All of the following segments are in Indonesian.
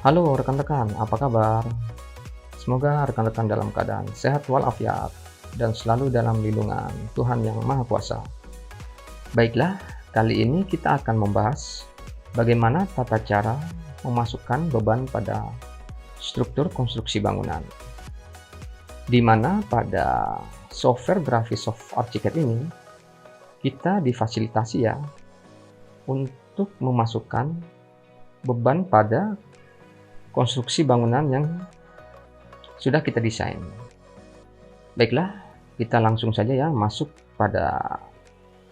Halo rekan-rekan, apa kabar? Semoga rekan-rekan dalam keadaan sehat walafiat dan selalu dalam lindungan Tuhan Yang Maha Kuasa. Baiklah, kali ini kita akan membahas bagaimana tata cara memasukkan beban pada struktur konstruksi bangunan, di mana pada software Graphisoft Archicad ini kita difasilitasi ya untuk memasukkan beban pada konstruksi bangunan yang sudah kita desain. Baiklah, kita langsung saja ya masuk pada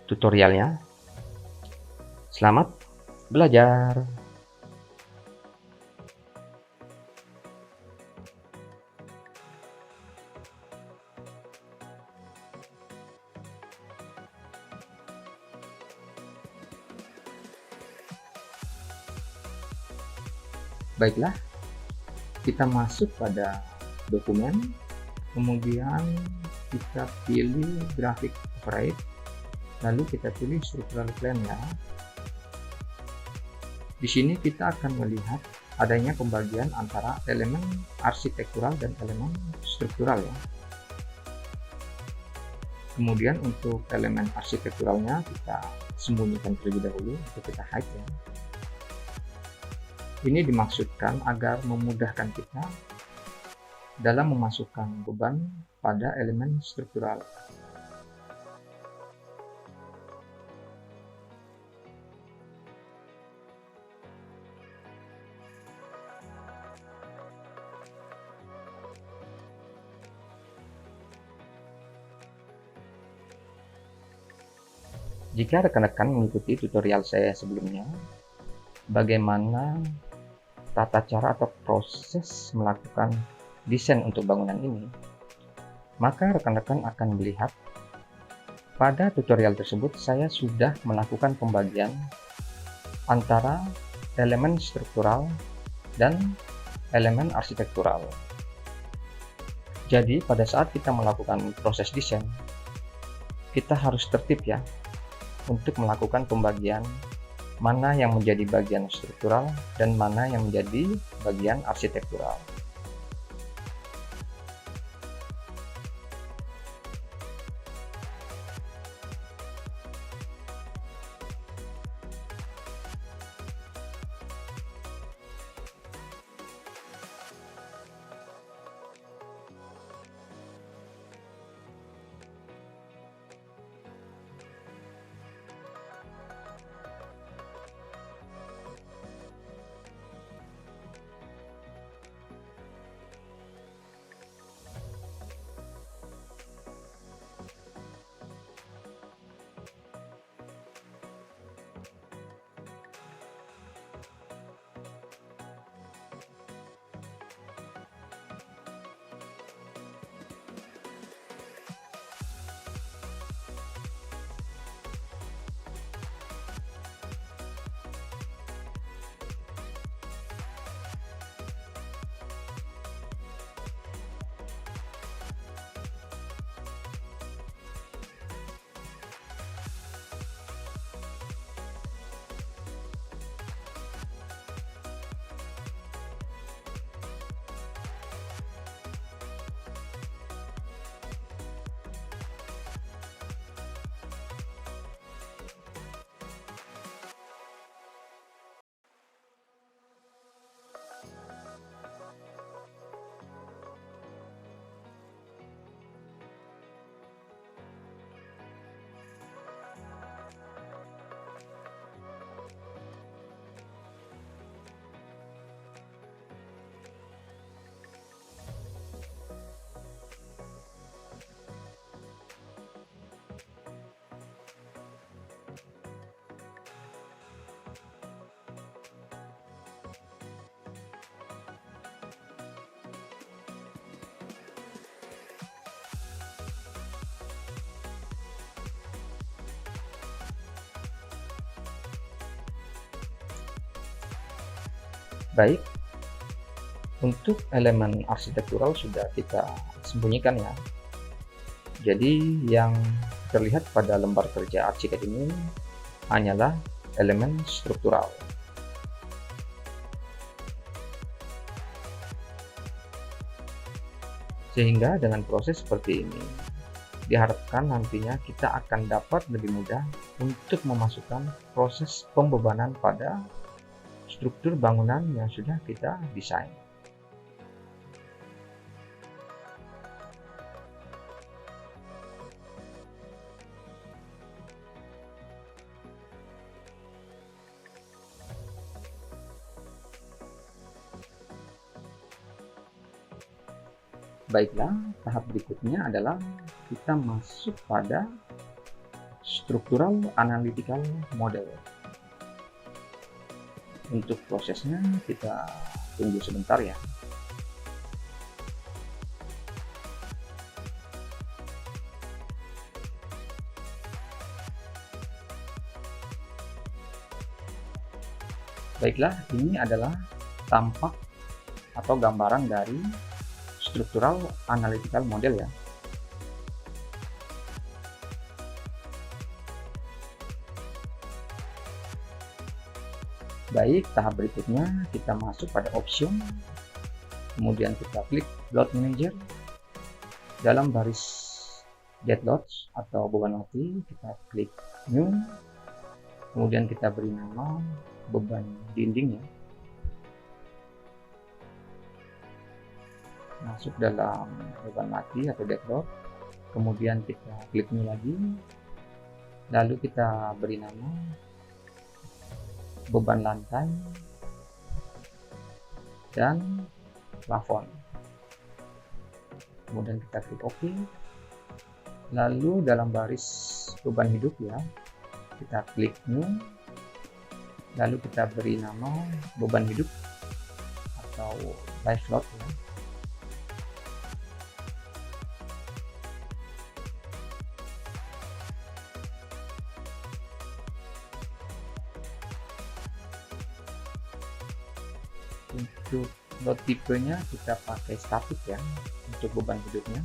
tutorialnya. Selamat belajar. Baiklah, kita masuk pada dokumen, kemudian kita pilih grafik override, lalu kita pilih structural plan ya. Di sini kita akan melihat adanya pembagian antara elemen arsitektural dan elemen struktural ya. Kemudian untuk elemen arsitekturalnya kita sembunyikan terlebih dahulu untuk kita hide ya. Ini dimaksudkan agar memudahkan kita dalam memasukkan beban pada elemen struktural. Jika rekan-rekan mengikuti tutorial saya sebelumnya, bagaimana tata cara atau proses melakukan desain untuk bangunan ini, maka rekan-rekan akan melihat pada tutorial tersebut saya sudah melakukan pembagian antara elemen struktural dan elemen arsitektural. Jadi pada saat kita melakukan proses desain, kita harus tertib ya untuk melakukan pembagian mana yang menjadi bagian struktural dan mana yang menjadi bagian arsitektural. Baik, untuk elemen arsitektural sudah kita sembunyikan ya. Jadi yang terlihat pada lembar kerja Archicad ini hanyalah elemen struktural. Sehingga dengan proses seperti ini, diharapkan nantinya kita akan dapat lebih mudah untuk memasukkan proses pembebanan pada struktur bangunan yang sudah kita desain. Baiklah, tahap berikutnya adalah kita masuk pada structural analytical model. Untuk prosesnya kita tunggu sebentar ya. Baiklah, ini adalah tampak atau gambaran dari structural analytical model ya. Baik, tahap berikutnya kita masuk pada option, kemudian kita klik load manager. Dalam baris dead loads atau beban mati kita klik new, kemudian kita beri nama beban dinding ya. Masuk dalam beban mati atau dead load, kemudian kita klik new lagi, lalu kita beri nama beban lantai dan plafon, kemudian kita klik OK. Lalu dalam baris beban hidup ya, kita klik new, lalu kita beri nama beban hidup atau life load ya. Untuk load tipenya kita pakai statik ya untuk beban hidupnya,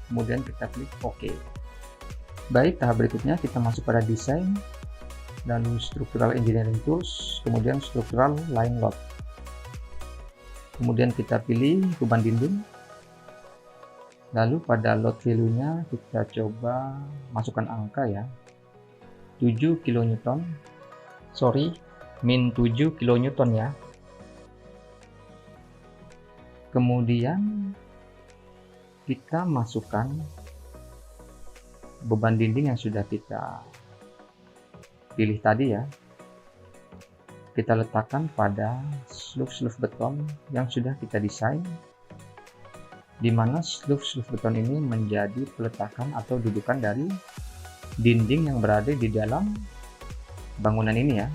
kemudian kita klik OK. Baik, tahap berikutnya kita masuk pada desain, lalu structural engineering tools, kemudian structural line load, kemudian kita pilih beban dinding, lalu pada load value nya kita coba masukkan angka ya, 7 kN, min 7 kN ya. Kemudian kita masukkan beban dinding yang sudah kita pilih tadi ya. Kita letakkan pada sluf-sluf beton yang sudah kita desain, di mana sluf-sluf beton ini menjadi peletakan atau dudukan dari dinding yang berada di dalam bangunan ini ya.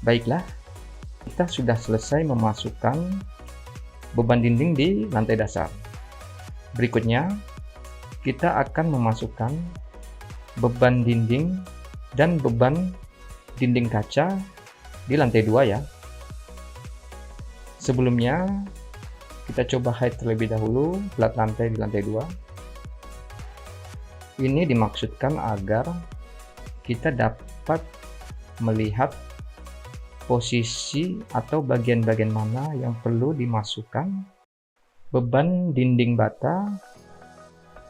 Baiklah, kita sudah selesai memasukkan beban dinding di lantai dasar. Berikutnya, kita akan memasukkan beban dinding dan beban dinding kaca di lantai 2 ya. Sebelumnya, kita coba hide terlebih dahulu plat lantai di lantai 2. Ini dimaksudkan agar kita dapat melihat posisi atau bagian-bagian mana yang perlu dimasukkan beban dinding bata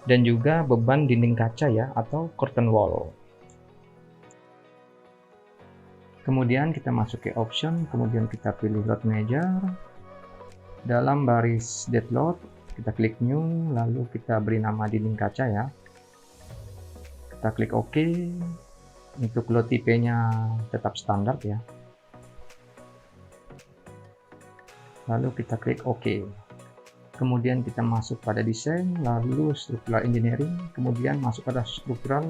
dan juga beban dinding kaca ya, atau curtain wall. Kemudian kita masuk ke option, kemudian kita pilih load measure. Dalam baris dead load, kita klik new, lalu kita beri nama dinding kaca ya. Kita klik OK. Untuk load tipe-nya tetap standar ya. Lalu kita klik OK. Kemudian kita masuk pada desain, lalu structural engineering, kemudian masuk pada structural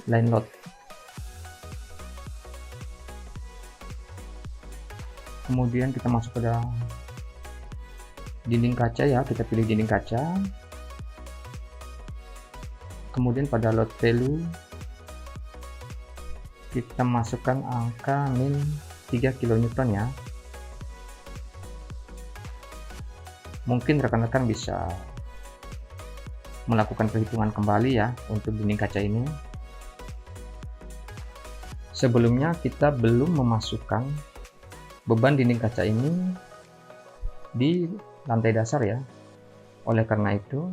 line load. Kemudian kita masuk pada dinding kaca ya, kita pilih dinding kaca. Kemudian pada load value kita masukkan angka min 3 kN ya. Mungkin rekan-rekan bisa melakukan perhitungan kembali ya untuk dinding kaca ini. Sebelumnya kita belum memasukkan beban dinding kaca ini di lantai dasar ya. Oleh karena itu,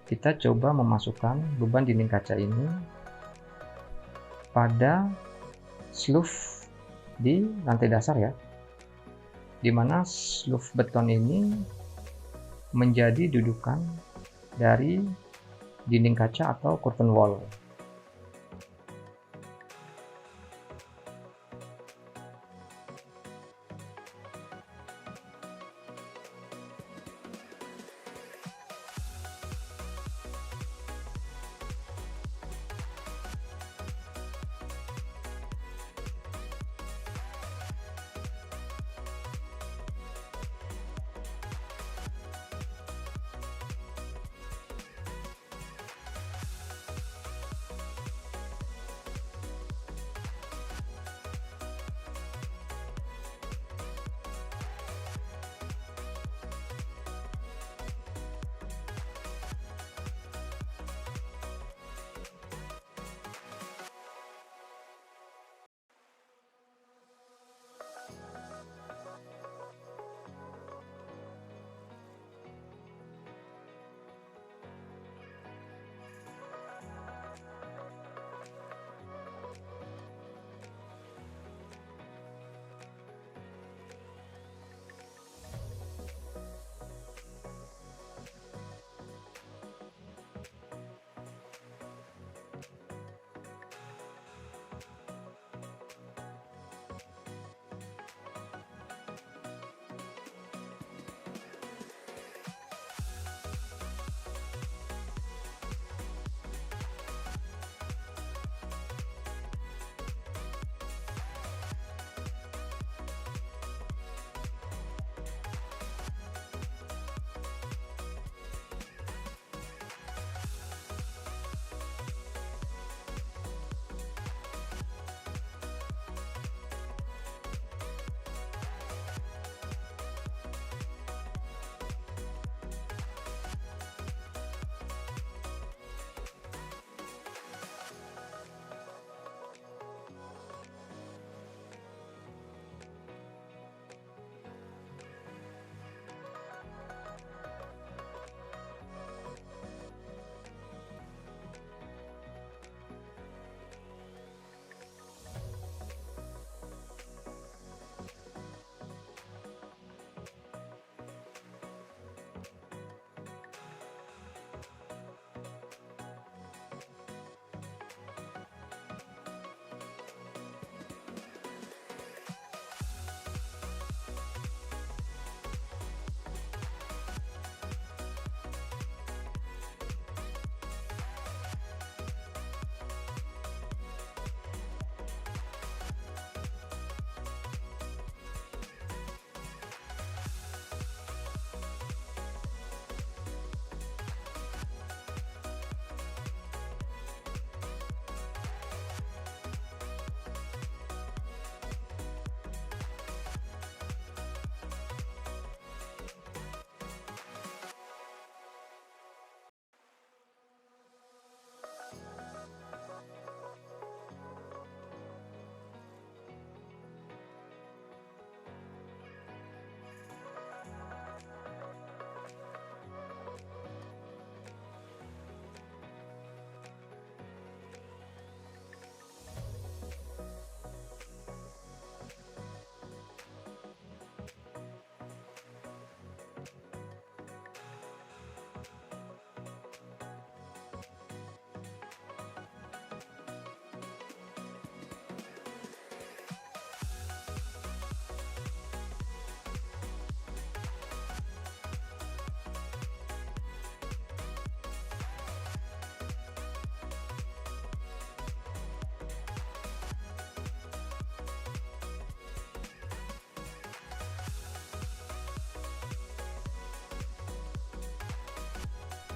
kita coba memasukkan beban dinding kaca ini pada sleeve di lantai dasar ya, dimana sleeve beton ini menjadi dudukan dari dinding kaca atau curtain wall.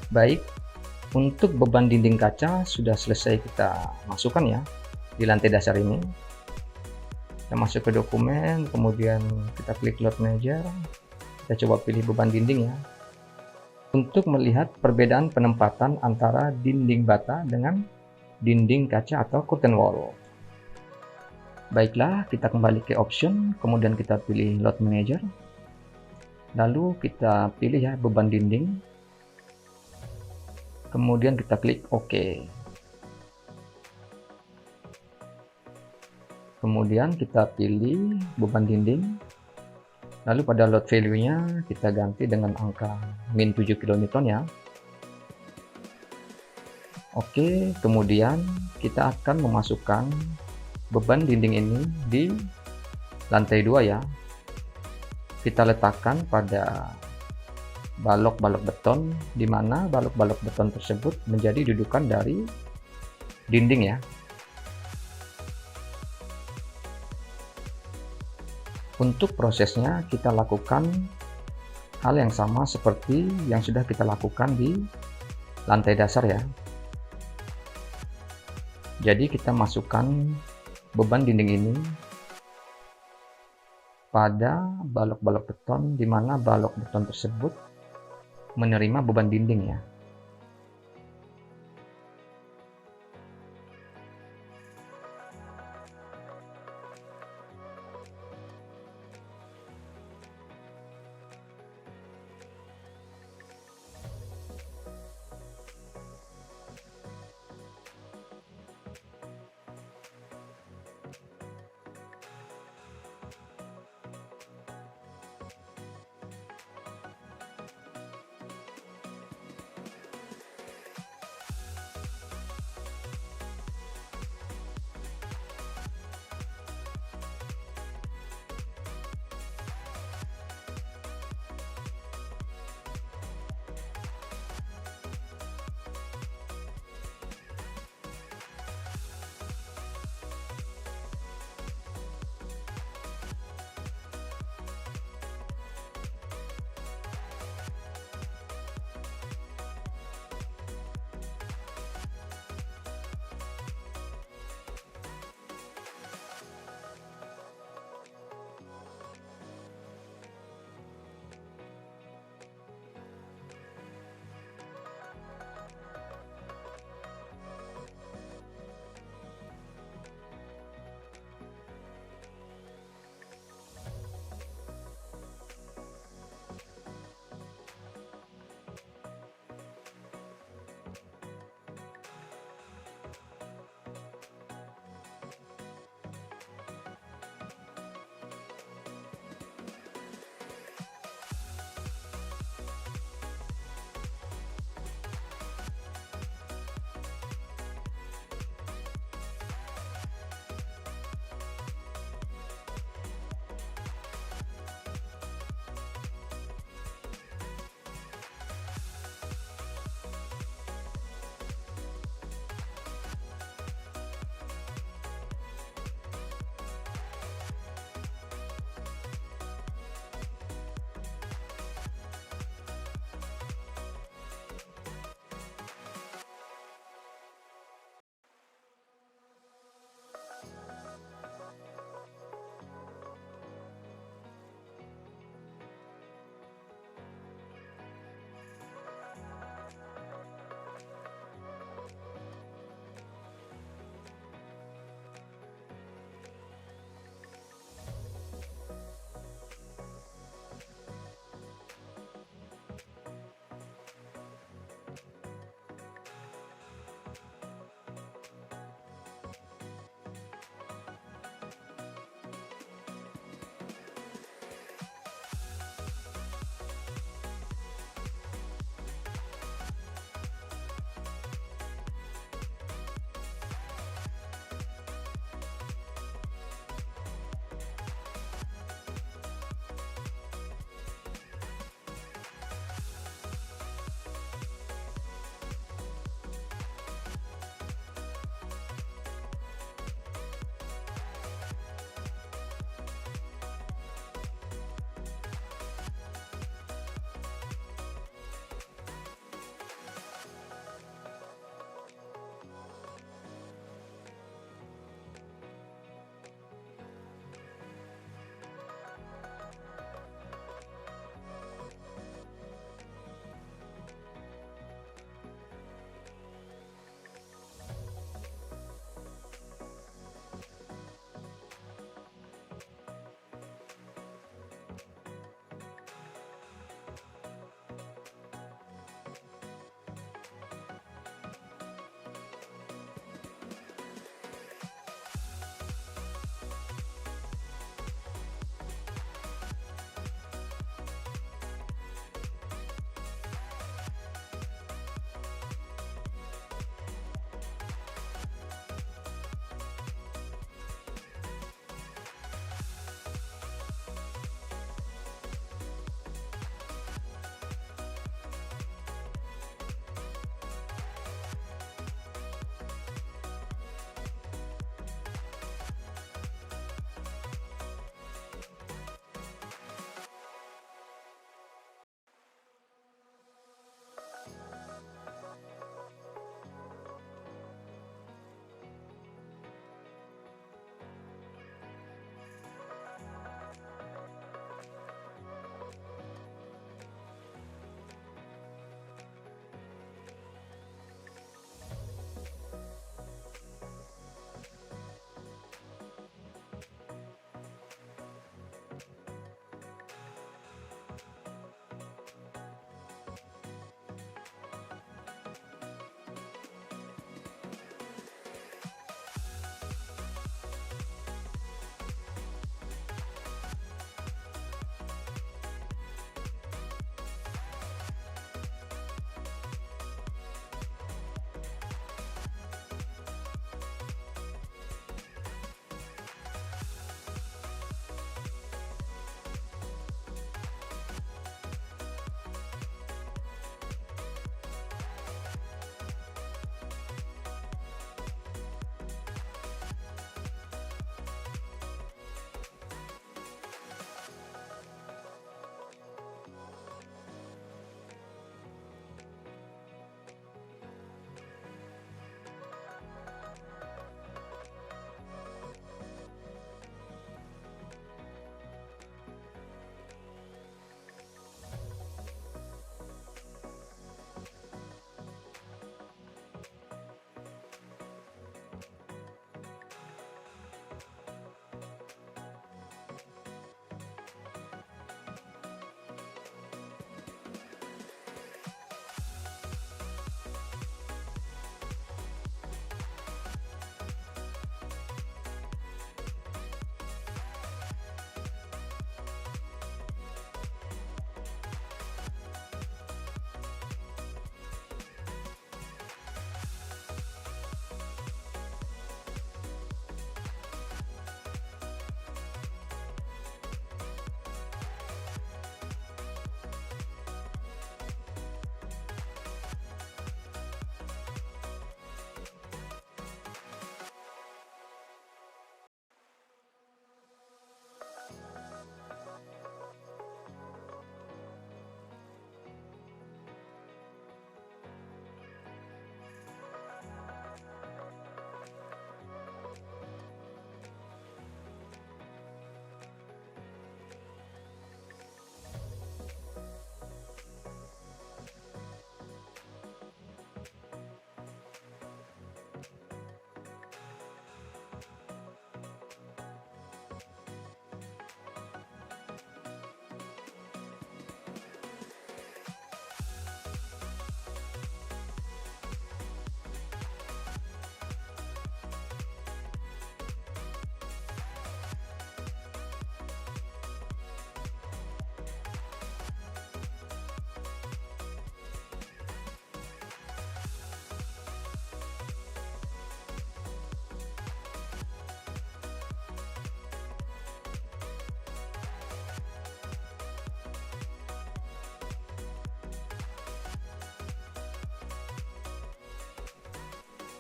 Baik, untuk beban dinding kaca sudah selesai kita masukkan ya di lantai dasar ini. Kita masuk ke dokumen, kemudian kita klik load manager, kita coba pilih beban dinding ya, untuk melihat perbedaan penempatan antara dinding bata dengan dinding kaca atau curtain wall. Baiklah, kita kembali ke option, kemudian kita pilih load manager, lalu kita pilih ya beban dinding, kemudian kita klik OK. Kemudian kita pilih beban dinding, lalu pada load value-nya kita ganti dengan angka min 7 kN ya. Oke, kemudian kita akan memasukkan beban dinding ini di lantai 2 ya. Kita letakkan pada balok-balok beton, di mana balok-balok beton tersebut menjadi dudukan dari dinding ya. Untuk prosesnya kita lakukan hal yang sama seperti yang sudah kita lakukan di lantai dasar ya. Jadi kita masukkan beban dinding ini pada balok-balok beton, di mana balok beton tersebut menerima beban dinding ya.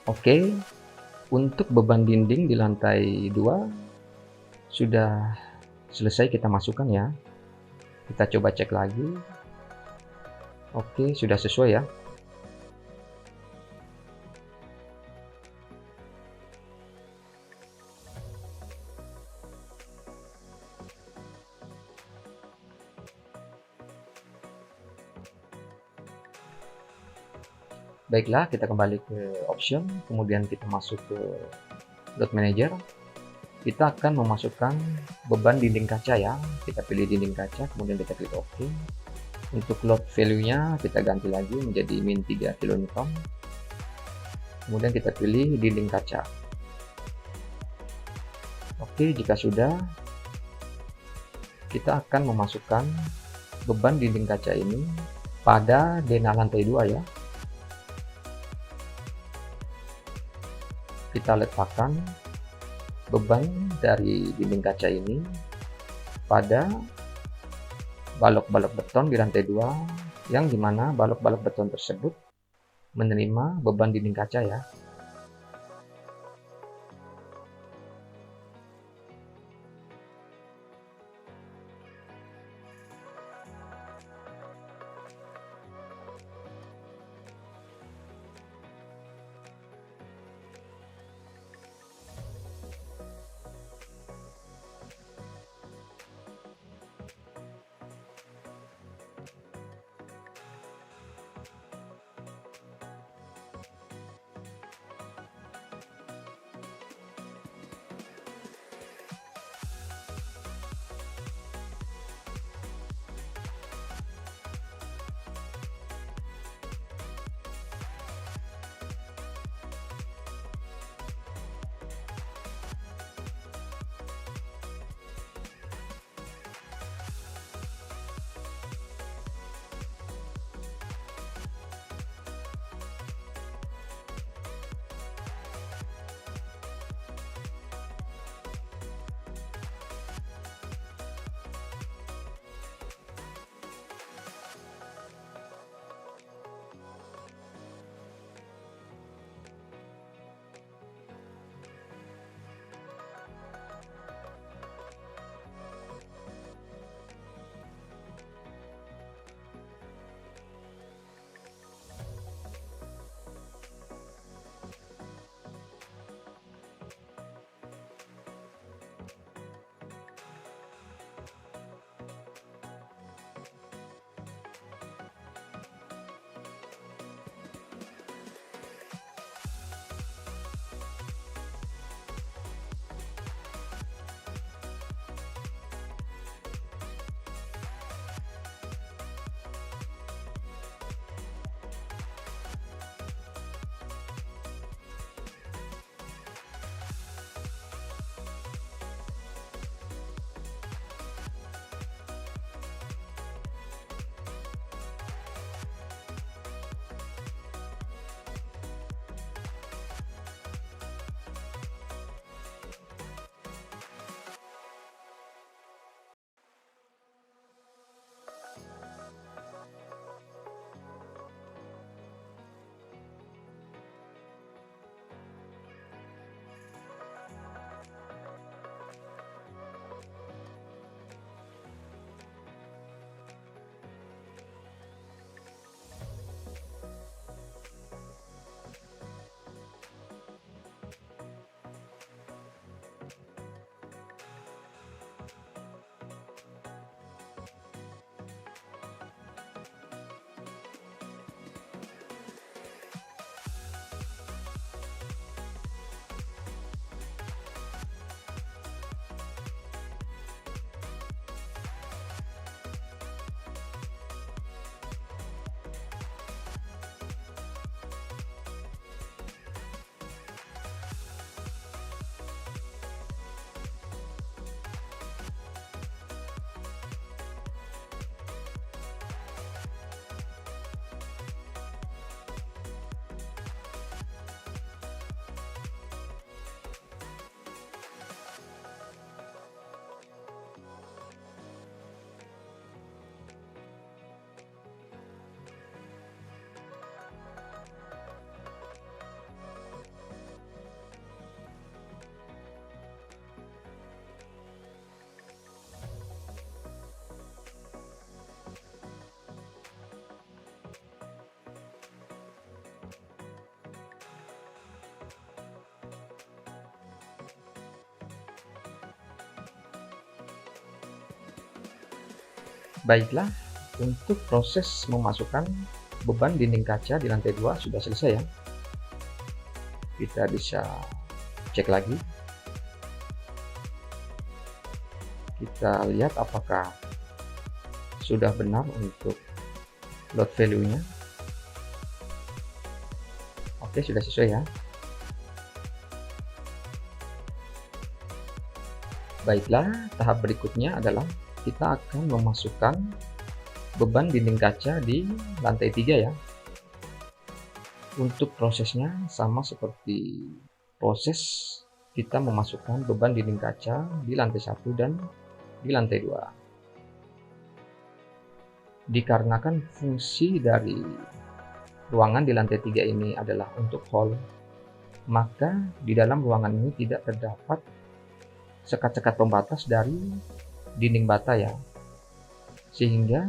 Oke, untuk beban dinding di lantai 2 sudah selesai kita masukkan ya. Kita coba cek lagi. Oke, sudah sesuai ya. Baiklah, kita kembali ke option, kemudian kita masuk ke load manager. Kita akan memasukkan beban dinding kaca ya. Kita pilih dinding kaca, kemudian kita klik OK. Untuk load value-nya kita ganti lagi menjadi min 3 kN. Kemudian kita pilih dinding kaca. Oke, jika sudah, kita akan memasukkan beban dinding kaca ini pada denah lantai 2 ya. Kita letakkan beban dari dinding kaca ini pada balok-balok beton di lantai 2, yang dimana balok-balok beton tersebut menerima beban dinding kaca ya. Baiklah, untuk proses memasukkan beban dinding kaca di lantai 2 sudah selesai ya. Kita bisa cek lagi. Kita lihat apakah sudah benar untuk load value-nya. Oke, sudah sesuai ya. Baiklah, tahap berikutnya adalah kita akan memasukkan beban dinding kaca di lantai 3 ya. Untuk prosesnya sama seperti proses kita memasukkan beban dinding kaca di lantai 1 dan di lantai 2. Dikarenakan fungsi dari ruangan di lantai 3 ini adalah untuk hall, maka di dalam ruangan ini tidak terdapat sekat-sekat pembatas dari dinding bata ya, sehingga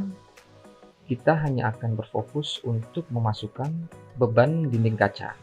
kita hanya akan berfokus untuk memasukkan beban dinding kaca.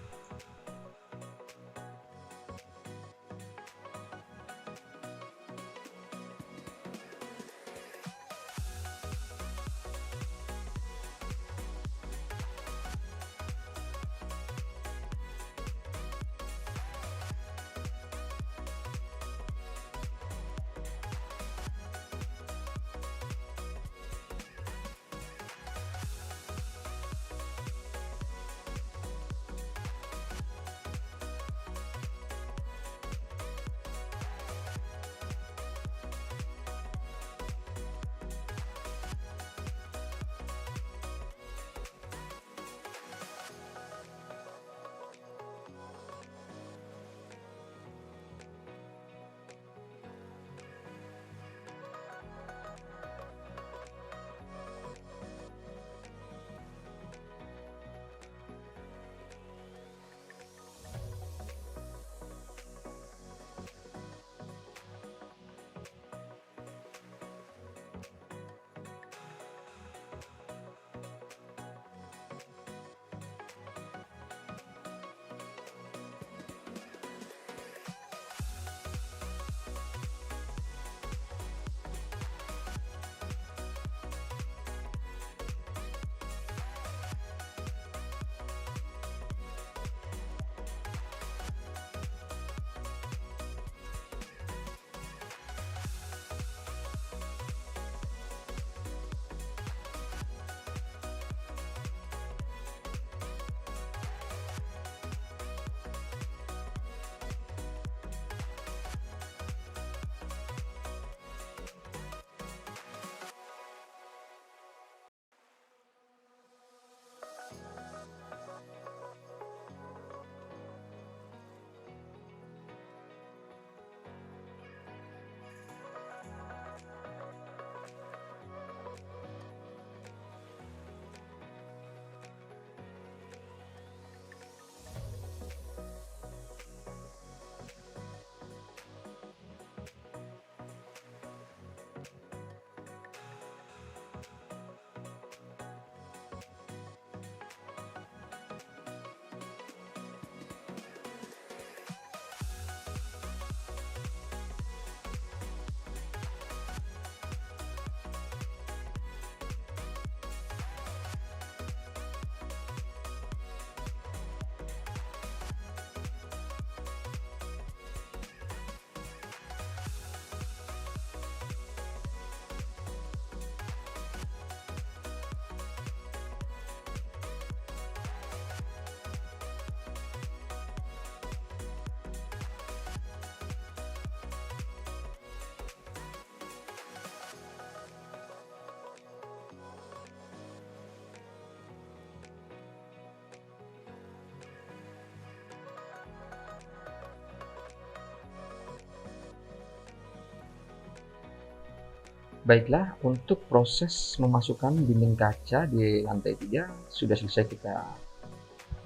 Baiklah, untuk proses memasukkan dinding kaca di lantai 3 sudah selesai kita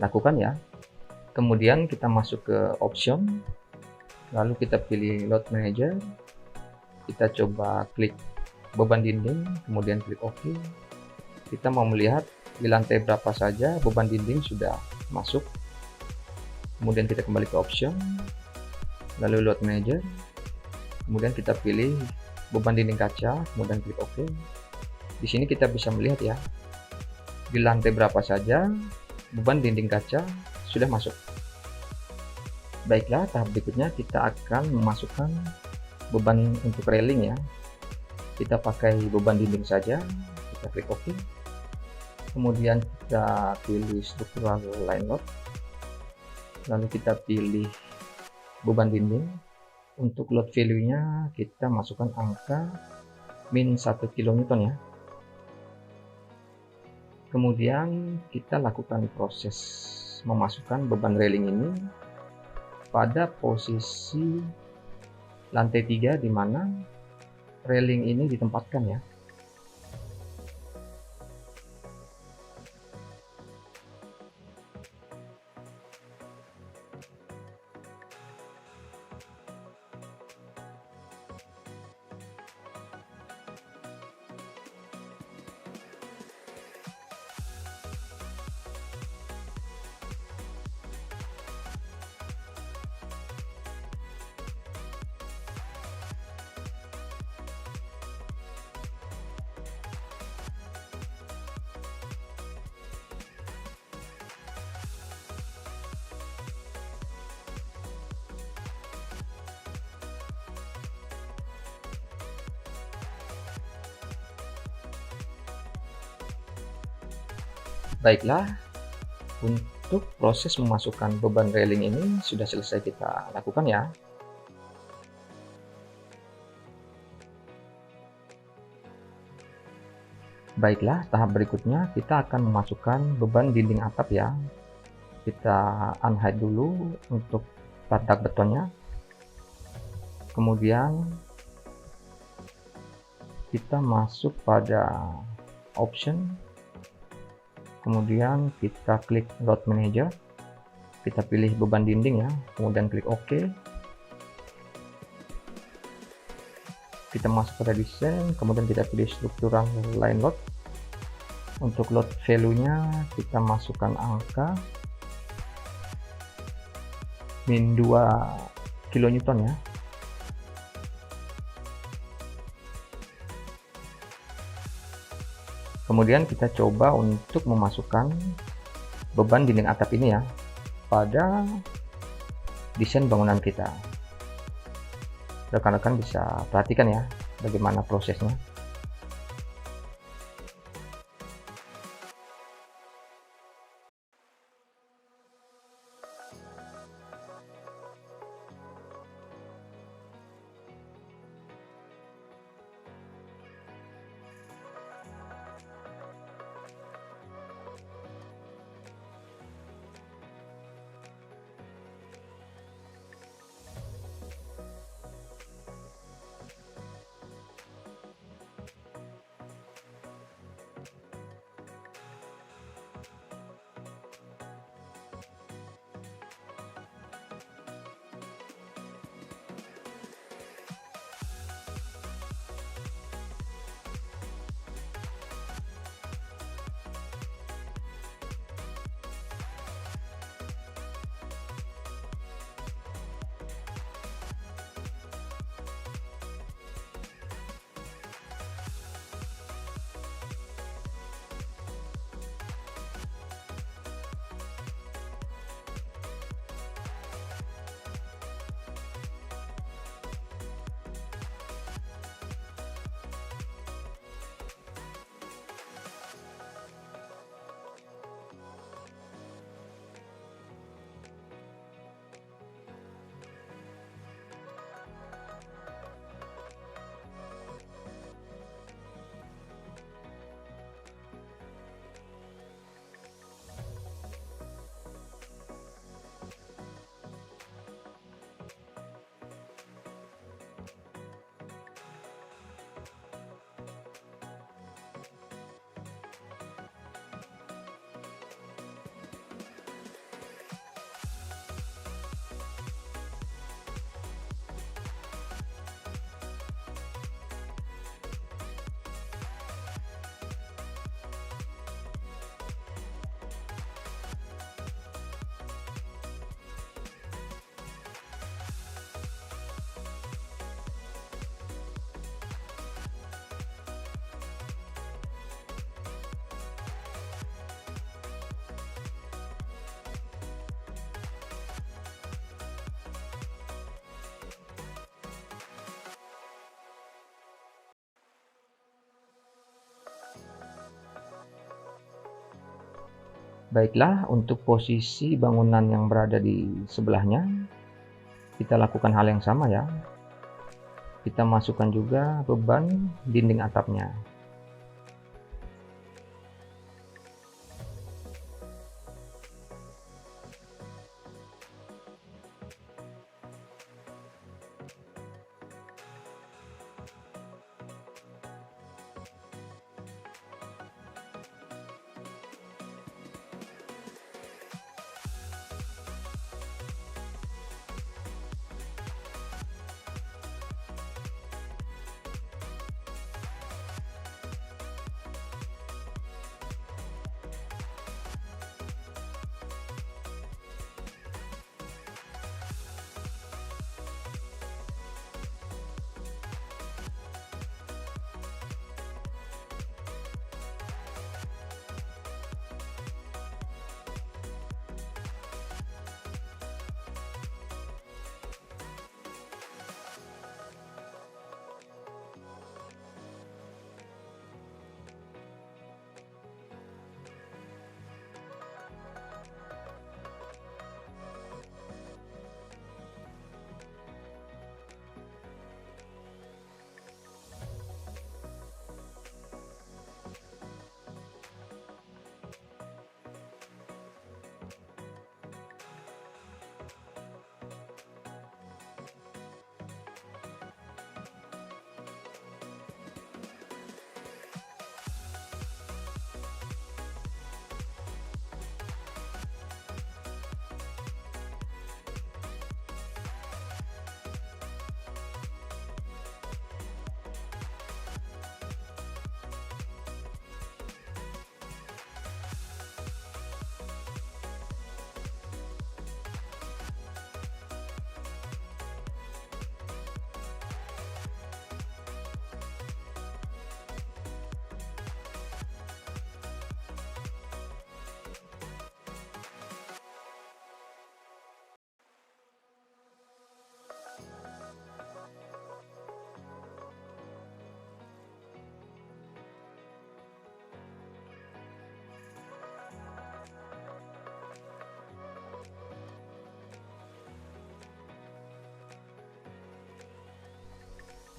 lakukan ya. Kemudian kita masuk ke option, lalu kita pilih load manager, kita coba klik beban dinding, kemudian klik OK. Kita mau melihat di lantai berapa saja beban dinding sudah masuk. Kemudian kita kembali ke option, lalu load manager, kemudian kita pilih beban dinding kaca, kemudian klik OK. Di sini kita bisa melihat ya, di lantai berapa saja beban dinding kaca sudah masuk. Baiklah, tahap berikutnya kita akan memasukkan beban untuk railing ya. Kita pakai beban dinding saja, kita klik OK. Kemudian kita pilih struktural line load. Lalu kita pilih beban dinding. Untuk load value-nya kita masukkan angka min 1 kN ya. Kemudian kita lakukan proses memasukkan beban railing ini pada posisi lantai 3 di mana railing ini ditempatkan ya. Baiklah, untuk proses memasukkan beban railing ini sudah selesai kita lakukan ya. Baiklah, tahap berikutnya kita akan memasukkan beban dinding atap ya. Kita unhide dulu untuk letak betonnya. Kemudian kita masuk pada option. Kemudian kita klik load manager, kita pilih beban dinding ya, kemudian klik OK. Kita masuk pada desain, kemudian kita pilih struktural line load. Untuk load value-nya kita masukkan angka min 2 kN ya. Kemudian kita coba untuk memasukkan beban dinding atap ini ya pada desain bangunan kita. Rekan-rekan bisa perhatikan ya bagaimana prosesnya. Baiklah, untuk posisi bangunan yang berada di sebelahnya, kita lakukan hal yang sama ya. Kita masukkan juga beban dinding atapnya.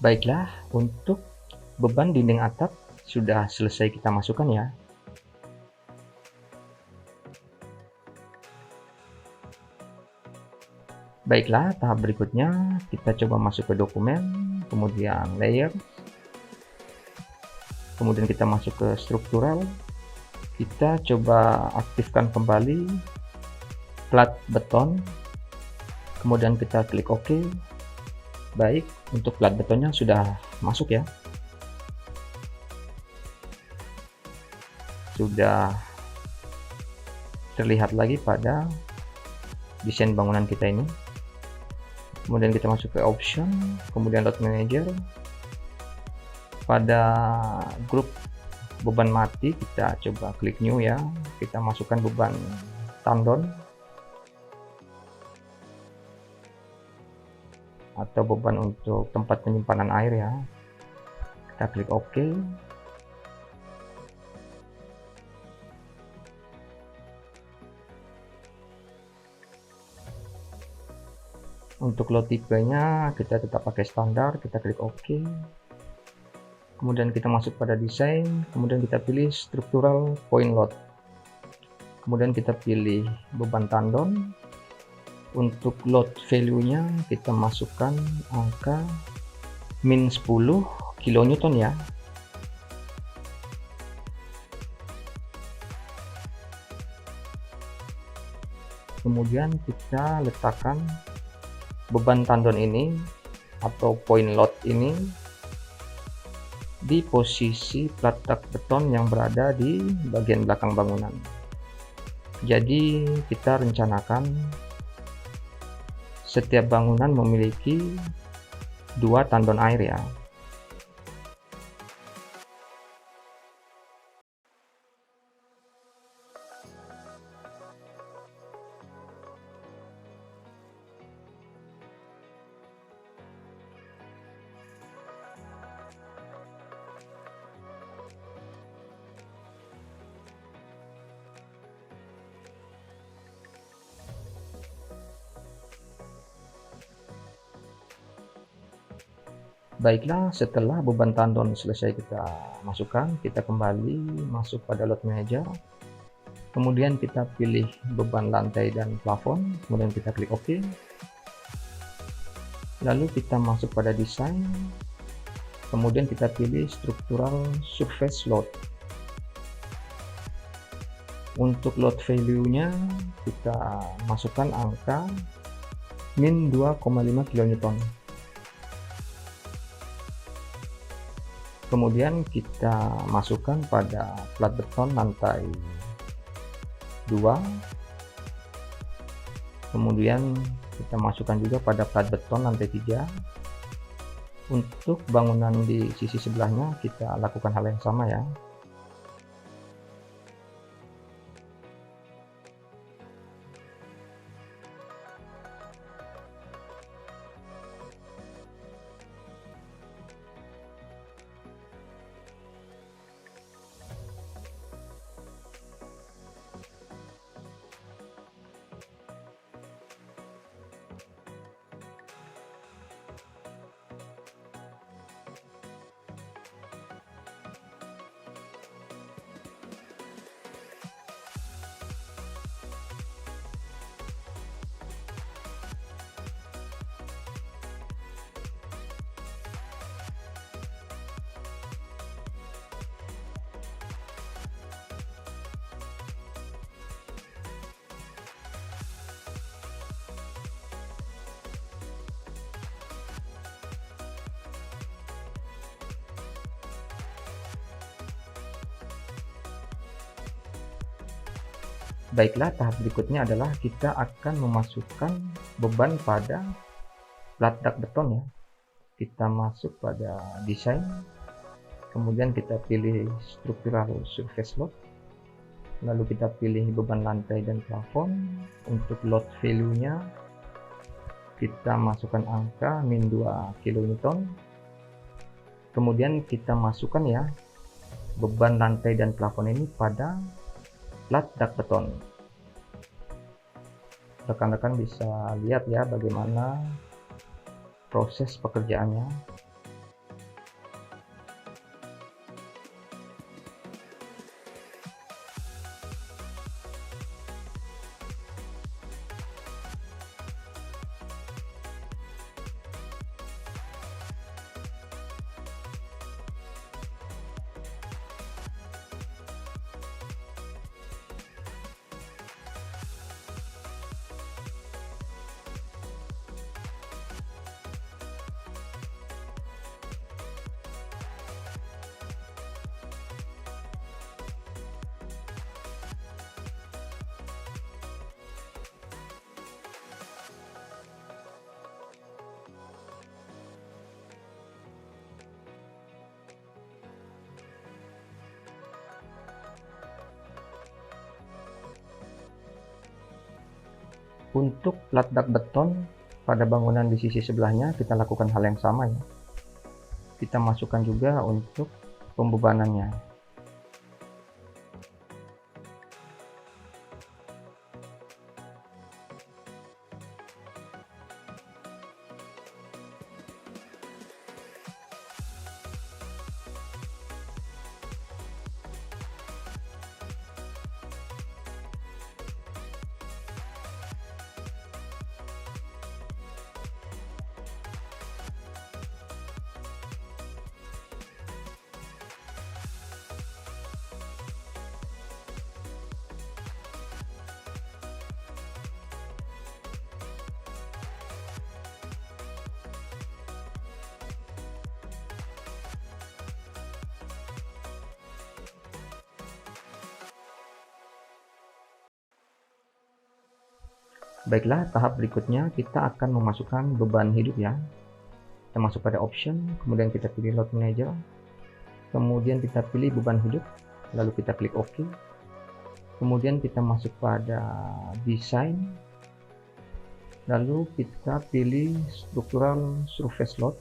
Baiklah, untuk beban dinding atap sudah selesai kita masukkan ya. Baiklah, tahap berikutnya kita coba masuk ke dokumen, kemudian layer, kemudian kita masuk ke struktural. Kita coba aktifkan kembali plat beton, kemudian kita klik OK. Baik, untuk plat betonnya sudah masuk ya. Sudah terlihat lagi pada desain bangunan kita ini. Kemudian kita masuk ke option, kemudian load manager. Pada grup beban mati kita coba klik new ya. Kita masukkan beban tandon atau beban untuk tempat penyimpanan air ya. Kita klik OK. Untuk load tipenya kita tetap pakai standar, kita klik OK. Kemudian kita masuk pada desain, kemudian kita pilih struktural point load. Kemudian kita pilih beban tandon. Untuk load value-nya kita masukkan angka min 10 kN ya. Kemudian kita letakkan beban tandon ini atau point load ini di posisi plat beton yang berada di bagian belakang bangunan. Jadi kita rencanakan setiap bangunan memiliki 2 tandon air ya. Baiklah, setelah beban tandon selesai kita masukkan, kita kembali masuk pada load manager, kemudian kita pilih beban lantai dan plafon, kemudian kita klik OK, lalu kita masuk pada desain, kemudian kita pilih structural surface load. Untuk load value-nya kita masukkan angka min 2,5 kN. Kemudian kita masukkan pada plat beton lantai 2, kemudian kita masukkan juga pada plat beton lantai 3. Untuk bangunan di sisi sebelahnya kita lakukan hal yang sama ya. Baiklah, tahap berikutnya adalah kita akan memasukkan beban pada plat dak beton ya. Kita masuk pada desain, kemudian kita pilih structural surface load, lalu kita pilih beban lantai dan plafon. Untuk load value-nya kita masukkan angka min 2 kN, kemudian kita masukkan ya beban lantai dan plafon ini pada plat dak beton. Rekan-rekan bisa lihat ya bagaimana proses pekerjaannya. Untuk plat dak beton pada bangunan di sisi sebelahnya kita lakukan hal yang sama ya. Kita masukkan juga untuk pembebanannya. Baiklah, tahap berikutnya kita akan memasukkan beban hidup ya. Kita masuk pada option, kemudian kita pilih load manager, kemudian kita pilih beban hidup, lalu kita klik OK, kemudian kita masuk pada desain, lalu kita pilih structural surface load,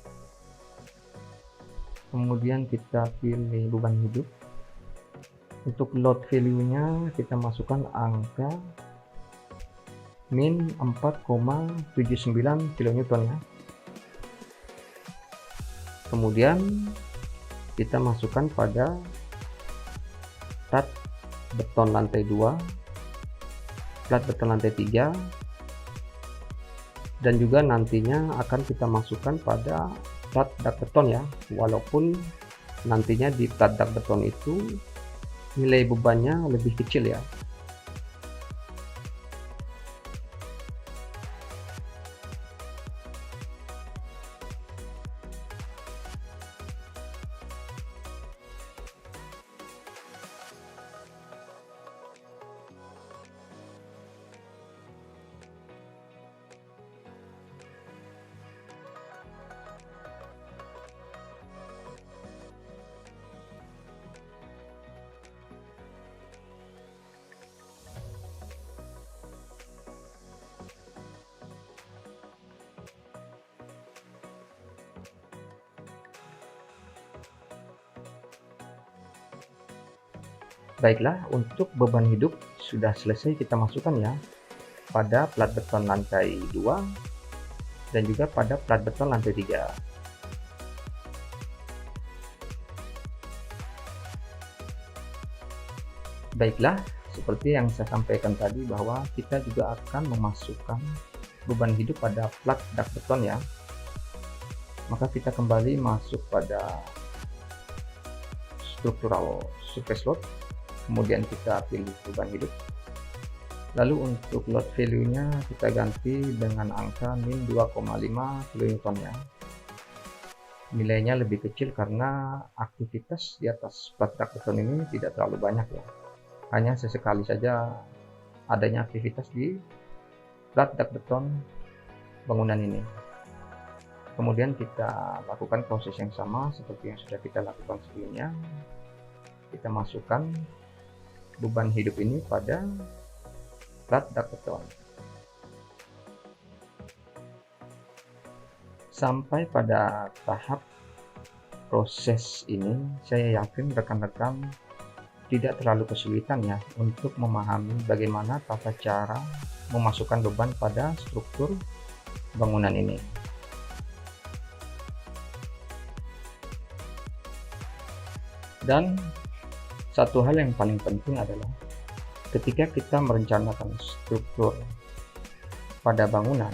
kemudian kita pilih beban hidup. Untuk load value-nya kita masukkan angka min 4,79 kN ya. Kemudian kita masukkan pada plat beton lantai 2, plat beton lantai 3, dan juga nantinya akan kita masukkan pada plat dak beton ya, walaupun nantinya di plat dak beton itu nilai bebannya lebih kecil ya. Baiklah, untuk beban hidup sudah selesai kita masukkan ya pada plat beton lantai 2 dan juga pada plat beton lantai 3. Baiklah, seperti yang saya sampaikan tadi bahwa kita juga akan memasukkan beban hidup pada plat dak beton ya. Maka kita kembali masuk pada struktural surface load, kemudian kita pilih beban hidup. Lalu untuk load value-nya kita ganti dengan angka min 2,5 kN ya. Nilainya lebih kecil karena aktivitas di atas plat dak beton ini tidak terlalu banyak ya. Hanya sesekali saja adanya aktivitas di plat dak beton bangunan ini. Kemudian kita lakukan proses yang sama seperti yang sudah kita lakukan sebelumnya. Kita masukkan beban hidup ini pada plat dak beton. Sampai pada tahap proses ini, saya yakin rekan-rekan tidak terlalu kesulitan ya untuk memahami bagaimana tata cara memasukkan beban pada struktur bangunan ini. Dan satu hal yang paling penting adalah ketika kita merencanakan struktur pada bangunan,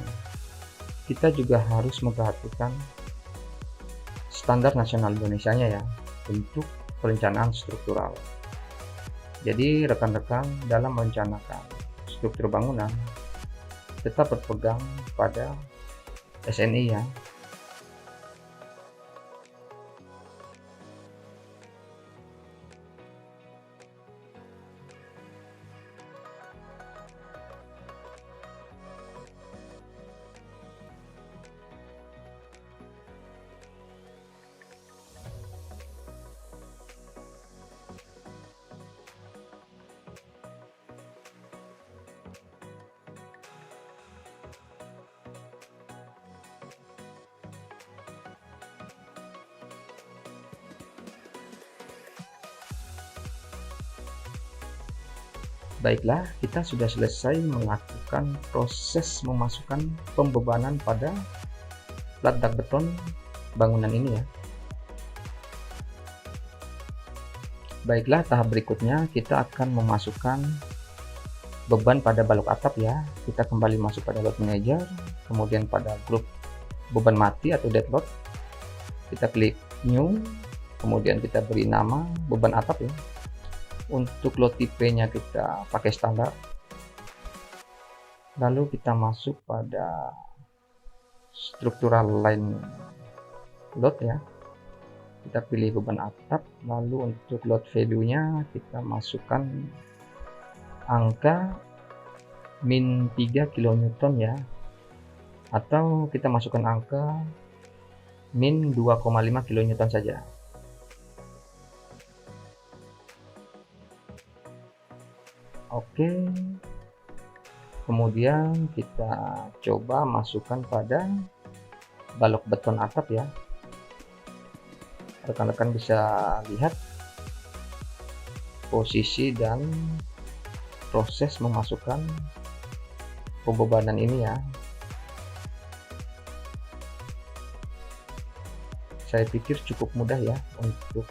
kita juga harus memperhatikan standar nasional Indonesia-nya ya untuk perencanaan struktural. Jadi rekan-rekan dalam merencanakan struktur bangunan tetap berpegang pada SNI ya. Baiklah, kita sudah selesai melakukan proses memasukkan pembebanan pada plat dak beton bangunan ini ya. Baiklah, tahap berikutnya kita akan memasukkan beban pada balok atap ya. Kita kembali masuk pada load manager, kemudian pada grup beban mati atau dead load. Kita klik new, kemudian kita beri nama beban atap ya. Untuk load tipenya kita pakai standar. Lalu kita masuk pada structural line load ya. Kita pilih beban atap, lalu untuk load value-nya kita masukkan angka min 3 kN ya. Atau kita masukkan angka min 2,5 kN saja. Oke, kemudian kita coba masukkan pada balok beton atap ya. Rekan-rekan bisa lihat posisi dan proses memasukkan pembebanan ini ya. Saya pikir cukup mudah ya untuk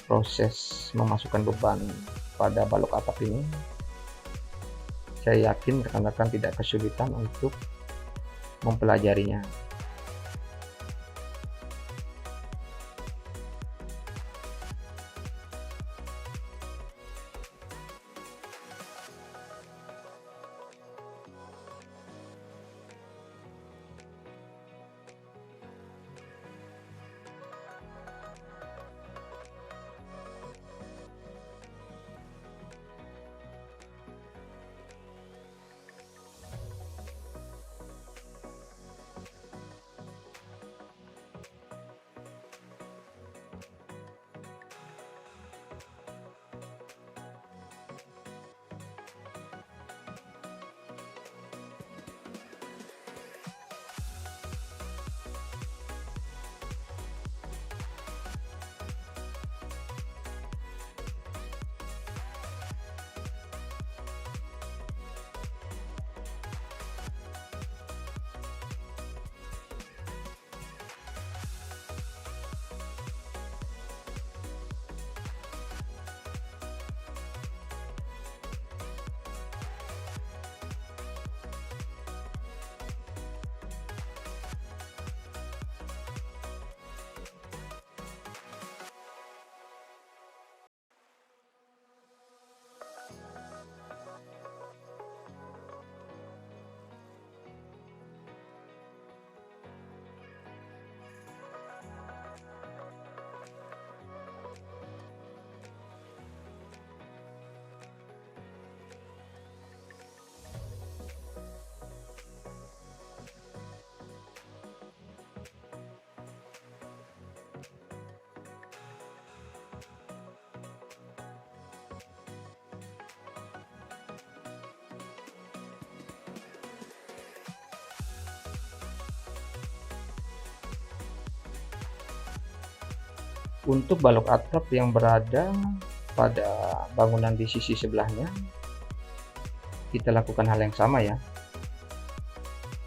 proses memasukkan beban pada balok atap ini. Saya yakin rekan-rekan tidak kesulitan untuk mempelajarinya. Untuk balok atap yang berada pada bangunan di sisi sebelahnya, kita lakukan hal yang sama ya.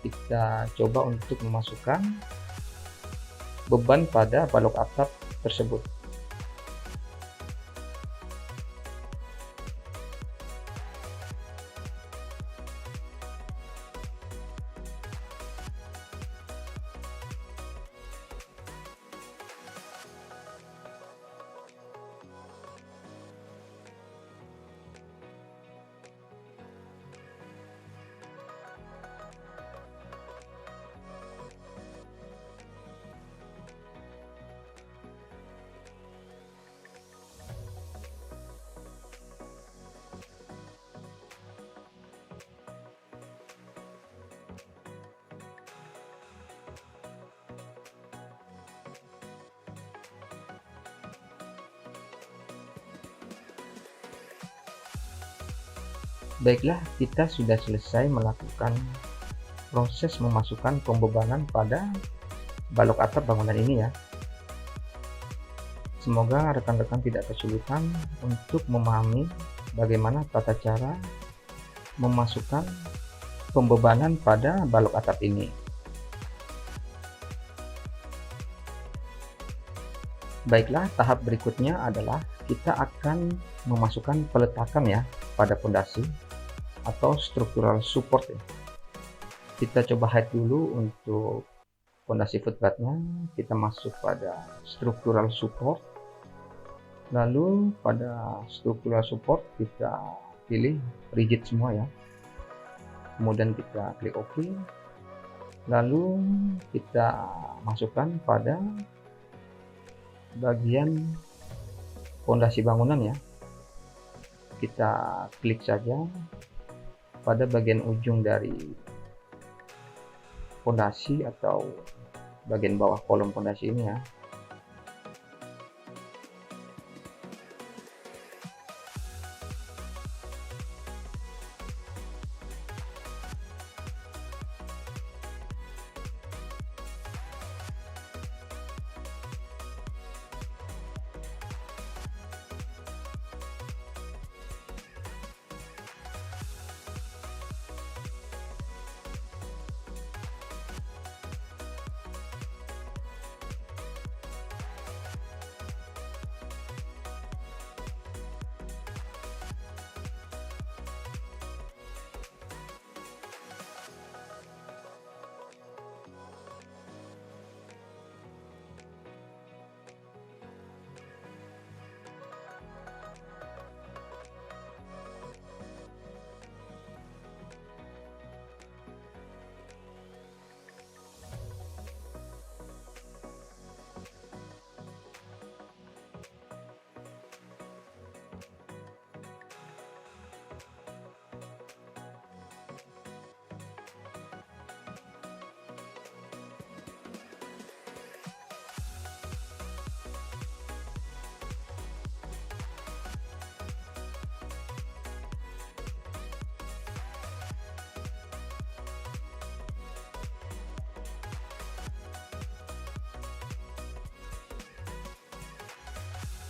Kita coba untuk memasukkan beban pada balok atap tersebut. Baiklah, kita sudah selesai melakukan proses memasukkan pembebanan pada balok atap bangunan ini ya. Semoga rekan-rekan tidak kesulitan untuk memahami bagaimana tata cara memasukkan pembebanan pada balok atap ini. Baiklah, tahap berikutnya adalah kita akan memasukkan peletakan ya pada pondasi atau structural support ya. Kita coba hide dulu untuk pondasi footbathnya. Kita masuk pada structural support, lalu pada structural support kita pilih rigid semua ya, kemudian kita klik OK, lalu kita masukkan pada bagian pondasi bangunan ya. Kita klik saja pada bagian ujung dari pondasi atau bagian bawah kolom pondasi ini ya.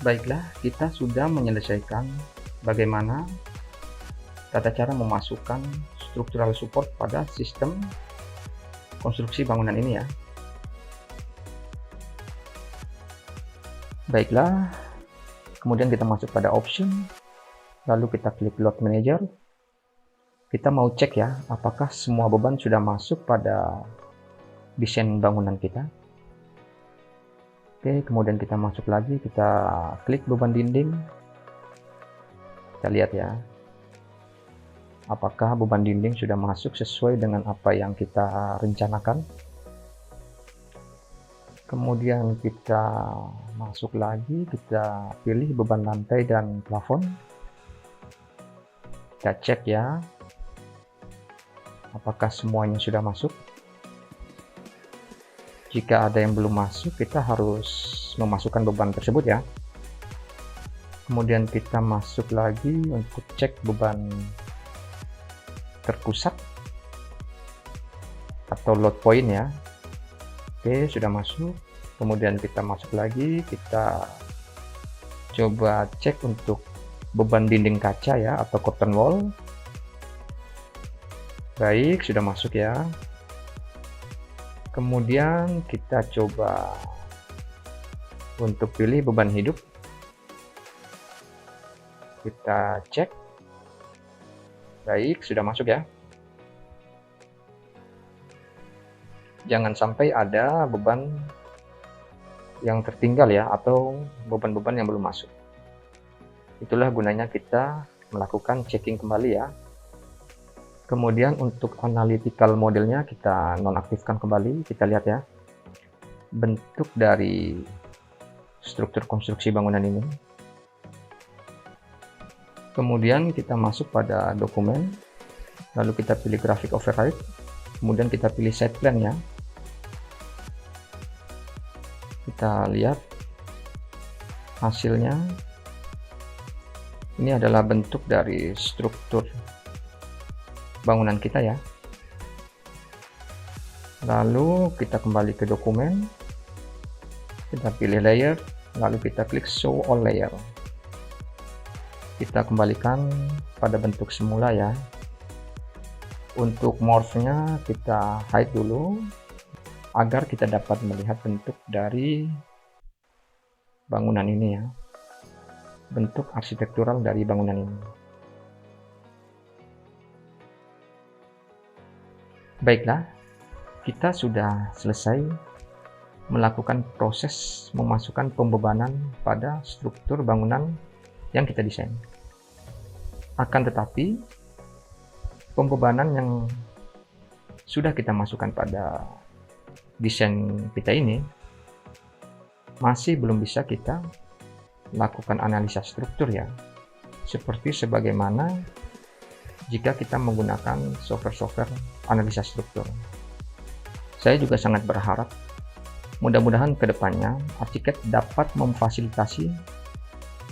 Baiklah, kita sudah menyelesaikan bagaimana tata cara memasukkan structural support pada sistem konstruksi bangunan ini ya. Baiklah, kemudian kita masuk pada option, lalu kita klik load manager. Kita mau cek ya, apakah semua beban sudah masuk pada desain bangunan kita. Oke, kemudian kita masuk lagi, kita klik beban dinding. Kita lihat ya, apakah beban dinding sudah masuk sesuai dengan apa yang kita rencanakan. Kemudian kita masuk lagi, kita pilih beban lantai dan plafon. Kita cek ya, apakah semuanya sudah masuk. Jika ada yang belum masuk, kita harus memasukkan beban tersebut ya. Kemudian kita masuk lagi untuk cek beban terpusat atau load point ya. Oke, sudah masuk. Kemudian kita masuk lagi, kita coba cek untuk beban dinding kaca ya, atau curtain wall. Baik, sudah masuk ya. Kemudian kita coba untuk pilih beban hidup. Kita cek. Baik, sudah masuk ya. Jangan sampai ada beban yang tertinggal ya, atau beban-beban yang belum masuk. Itulah gunanya kita melakukan checking kembali ya. Kemudian untuk analytical modelnya kita nonaktifkan kembali. Kita lihat ya, bentuk dari struktur konstruksi bangunan ini. Kemudian kita masuk pada dokumen, lalu kita pilih graphic override, kemudian kita pilih site plan ya. Kita lihat hasilnya. Ini adalah bentuk dari struktur bangunan kita ya. Lalu kita kembali ke dokumen, kita pilih layer, lalu kita klik show all layer. Kita kembalikan pada bentuk semula ya. Untuk morph-nya kita hide dulu agar kita dapat melihat bentuk dari bangunan ini ya, bentuk arsitektural dari bangunan ini. Baiklah, kita sudah selesai melakukan proses memasukkan pembebanan pada struktur bangunan yang kita desain. Akan tetapi, pembebanan yang sudah kita masukkan pada desain kita ini masih belum bisa kita lakukan analisa struktur ya, seperti sebagaimana jika kita menggunakan software analisa struktur. Saya juga sangat berharap mudah-mudahan kedepannya Archicad dapat memfasilitasi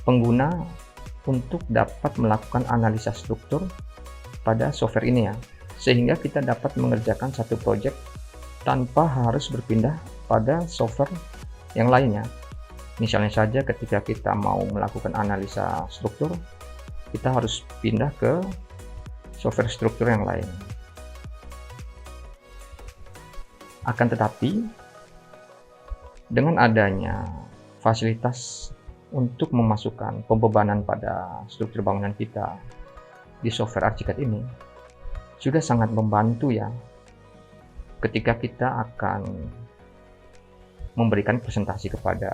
pengguna untuk dapat melakukan analisa struktur pada software ini ya, sehingga kita dapat mengerjakan satu project tanpa harus berpindah pada software yang lainnya. Misalnya saja ketika kita mau melakukan analisa struktur, kita harus pindah ke software struktur yang lain. Akan tetapi, dengan adanya fasilitas untuk memasukkan pembebanan pada struktur bangunan kita di software Archicad ini, sudah sangat membantu ya, ketika kita akan memberikan presentasi kepada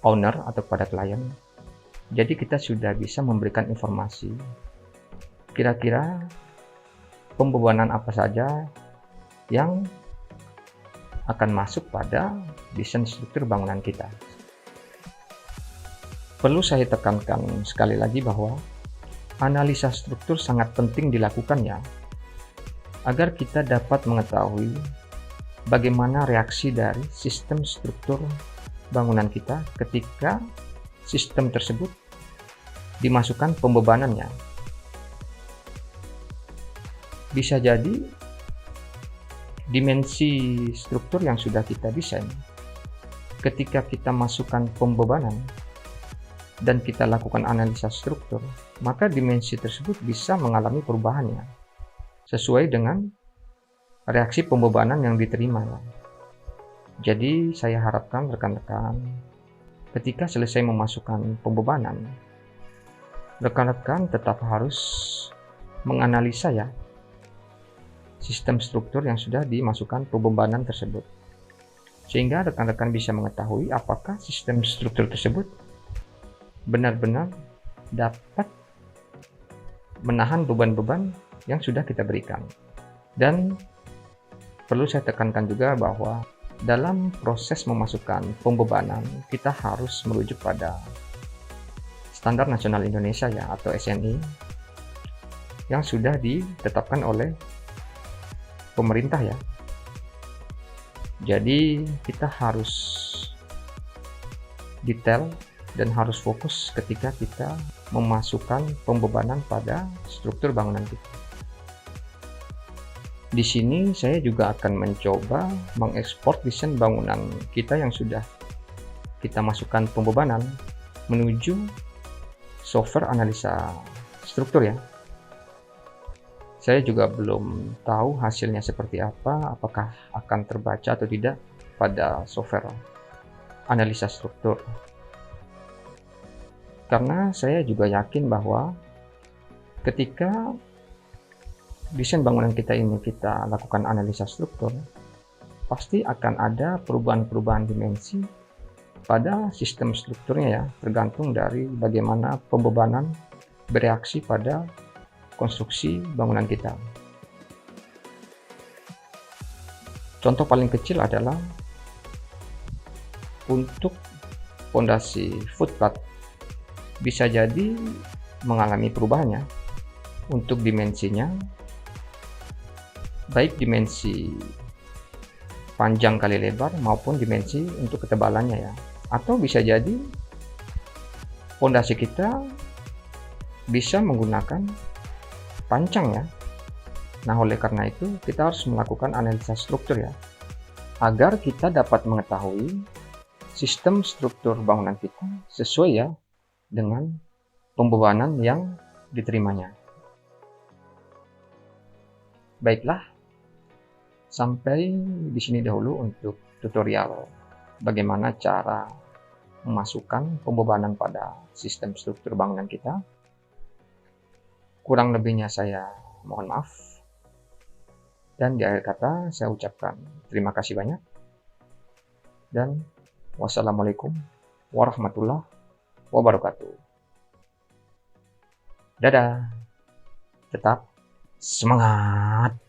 owner atau kepada klien. Jadi kita sudah bisa memberikan informasi kira-kira pembebanan apa saja yang akan masuk pada desain struktur bangunan kita. Perlu saya tekankan sekali lagi bahwa analisa struktur sangat penting dilakukan ya, agar kita dapat mengetahui bagaimana reaksi dari sistem struktur bangunan kita ketika sistem tersebut dimasukkan pembebanannya. Bisa jadi dimensi struktur yang sudah kita desain, ketika kita masukkan pembebanan, dan kita lakukan analisa struktur, maka dimensi tersebut bisa mengalami perubahannya sesuai dengan reaksi pembebanan yang diterima ya. Jadi saya harapkan rekan-rekan ketika selesai memasukkan pembebanan, rekan-rekan tetap harus menganalisa ya sistem struktur yang sudah dimasukkan pembebanan tersebut, sehingga rekan-rekan bisa mengetahui apakah sistem struktur tersebut benar-benar dapat menahan beban-beban yang sudah kita berikan. Dan perlu saya tekankan juga bahwa dalam proses memasukkan pembebanan kita harus merujuk pada Standar Nasional Indonesia ya, atau SNI, yang sudah ditetapkan oleh pemerintah ya. Jadi kita harus detail dan harus fokus ketika kita memasukkan pembebanan pada struktur bangunan kita. Di sini saya juga akan mencoba mengekspor desain bangunan kita yang sudah kita masukkan pembebanan menuju software analisa struktur ya. Saya juga belum tahu hasilnya seperti apa, apakah akan terbaca atau tidak pada software analisa struktur. Karena saya juga yakin bahwa ketika desain bangunan kita ini kita lakukan analisa struktur, pasti akan ada perubahan-perubahan dimensi pada sistem strukturnya ya, tergantung dari bagaimana pembebanan bereaksi pada konstruksi bangunan kita. Contoh paling kecil adalah untuk fondasi footpath bisa jadi mengalami perubahannya untuk dimensinya, baik dimensi panjang kali lebar maupun dimensi untuk ketebalannya ya. Atau bisa jadi fondasi kita bisa menggunakan pancang ya. Nah, oleh karena itu kita harus melakukan analisa struktur ya, agar kita dapat mengetahui sistem struktur bangunan kita sesuai ya dengan pembebanan yang diterimanya. Baiklah, sampai di sini dahulu untuk tutorial bagaimana cara memasukkan pembebanan pada sistem struktur bangunan kita. Kurang lebihnya saya mohon maaf. Dan di akhir kata saya ucapkan terima kasih banyak. Dan wassalamualaikum warahmatullahi wabarakatuh. Dadah. Tetap semangat.